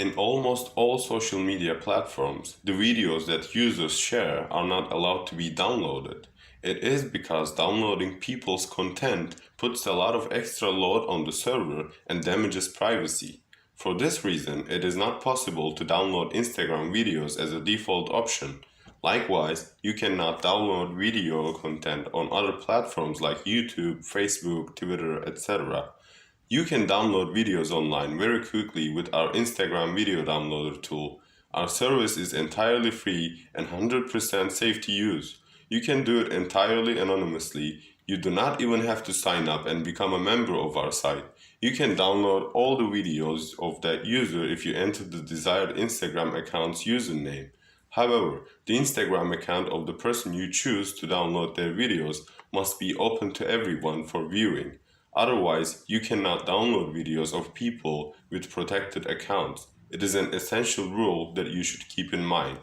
In almost all social media platforms, the videos that users share are not allowed to be downloaded. It is because downloading people's content puts a lot of extra load on the server and damages privacy. For this reason, it is not possible to download Instagram videos as a default option. Likewise, you cannot download video content on other platforms like YouTube, Facebook, Twitter, etc. You can download videos online very quickly with our Instagram video downloader tool. Our service is entirely free and 100% safe to use. You can do it entirely anonymously. You do not even have to sign up and become a member of our site. You can download all the videos of that user if you enter the desired Instagram account's username. However, the Instagram account of the person you choose to download their videos must be open to everyone for viewing. Otherwise, you cannot download videos of people with protected accounts. It is an essential rule that you should keep in mind.